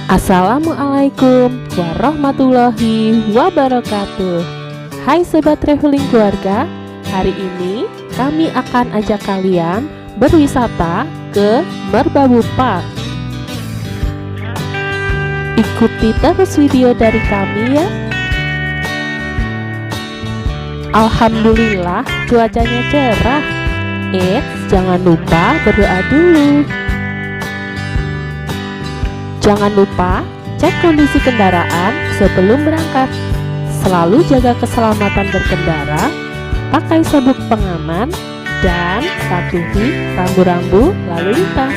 Assalamualaikum warahmatullahi wabarakatuh. Hai sobat traveling keluarga, hari ini kami akan ajak kalian berwisata ke Merbabu Park. Ikuti terus video dari kami ya. Alhamdulillah cuacanya cerah. Jangan lupa berdoa dulu. Jangan lupa cek kondisi kendaraan sebelum berangkat. Selalu jaga keselamatan berkendara, pakai sabuk pengaman, dan patuhi rambu-rambu lalu lintas.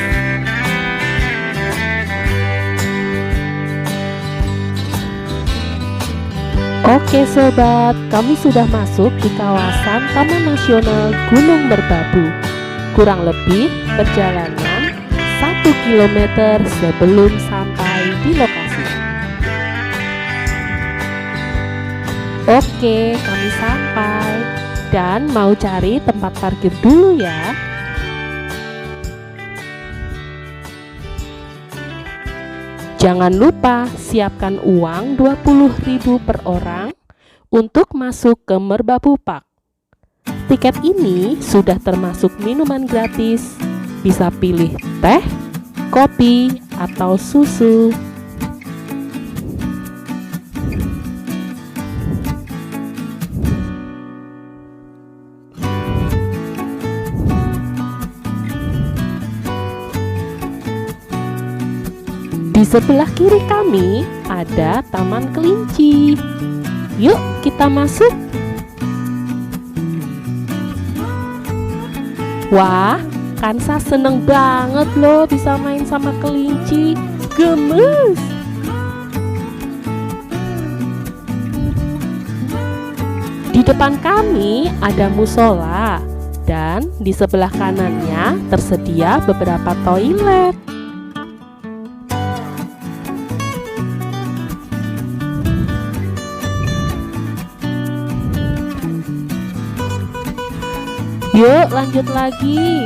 Oke sobat, kami sudah masuk di kawasan Taman Nasional Gunung Merbabu. Kurang lebih perjalanan 1 kilometer sebelum sampai di lokasi. Oke, kami sampai dan mau cari tempat parkir dulu ya. Jangan lupa siapkan uang 20.000 per orang untuk masuk ke Merbabu Park. Tiket ini sudah termasuk minuman gratis. Bisa pilih teh, kopi, atau susu. Di sebelah kiri kami ada Taman Kelinci. Yuk kita masuk. Wah, Kansa seneng banget loh bisa main sama kelinci. Gemes. Di depan kami ada musola dan di sebelah kanannya tersedia beberapa toilet. Yuk lanjut lagi.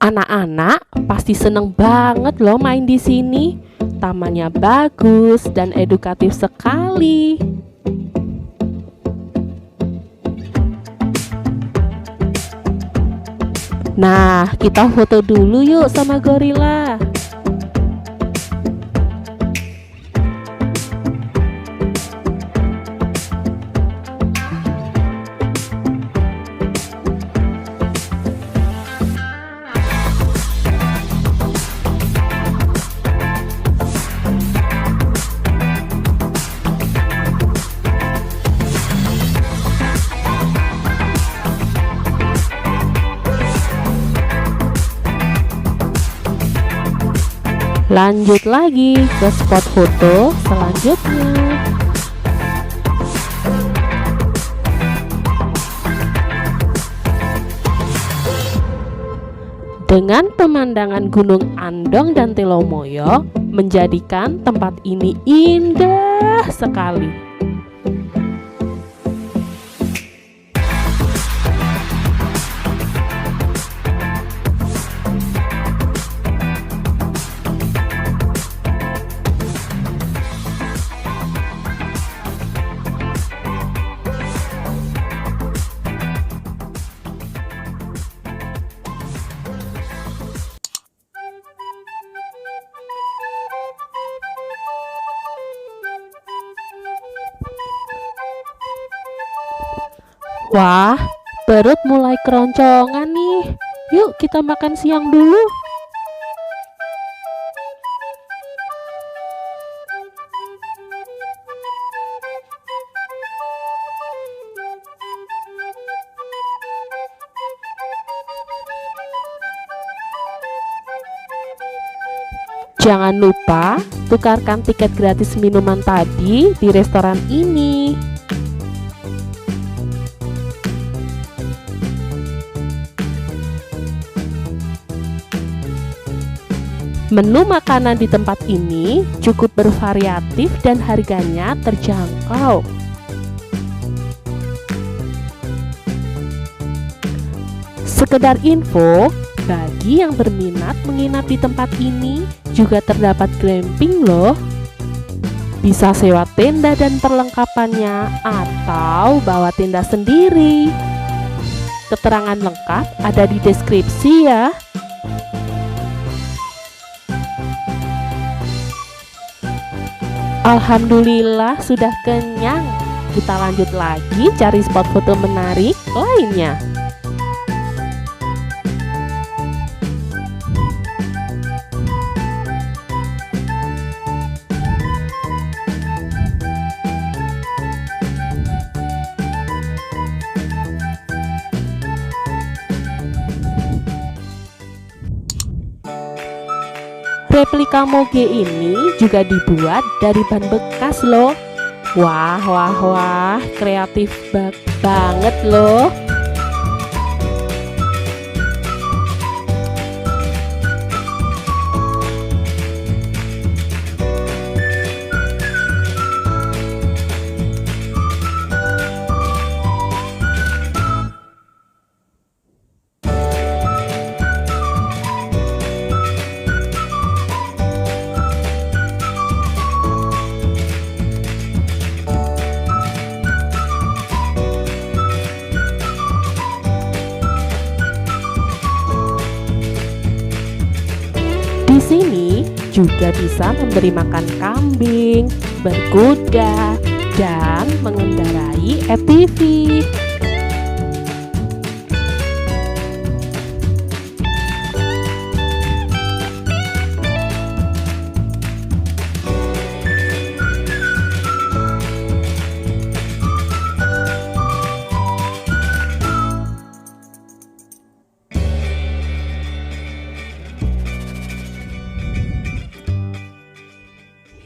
Anak-anak pasti seneng banget loh main di sini. Tamannya bagus dan edukatif sekali. Nah, kita foto dulu yuk sama gorila. Lanjut lagi ke spot foto selanjutnya. Dengan pemandangan Gunung Andong dan Telomoyo menjadikan tempat ini indah sekali. Wah, perut mulai keroncongan nih. Yuk kita makan siang dulu. Jangan lupa tukarkan tiket gratis minuman tadi di restoran ini. Menu makanan di tempat ini cukup bervariatif dan harganya terjangkau. Sekedar info, bagi yang berminat menginap di tempat ini juga terdapat glamping loh. Bisa sewa tenda dan perlengkapannya atau bawa tenda sendiri. Keterangan lengkap ada di deskripsi ya. Alhamdulillah sudah kenyang. Kita lanjut lagi cari spot foto menarik lainnya. Replika moge ini juga dibuat dari ban bekas loh. Wah, kreatif banget loh. Di sini juga bisa memberi makan kambing, berkuda, dan mengendarai ATV.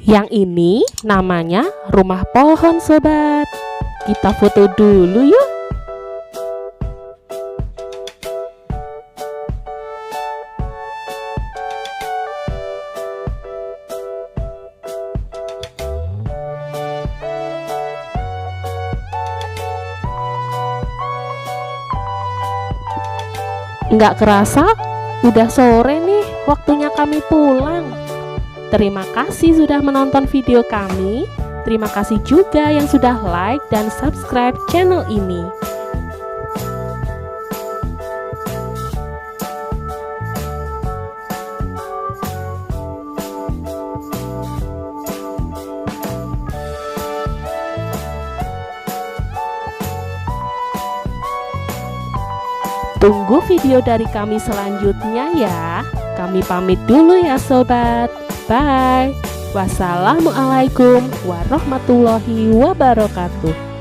Yang ini namanya rumah pohon sobat. Kita foto dulu yuk. Nggak kerasa udah sore nih, waktunya kami pulang. Terima kasih sudah menonton video kami. Terima kasih juga yang sudah like dan subscribe channel ini. Tunggu video dari kami selanjutnya ya. Kami pamit dulu ya sobat. Bye. Wassalamualaikum warahmatullahi wabarakatuh.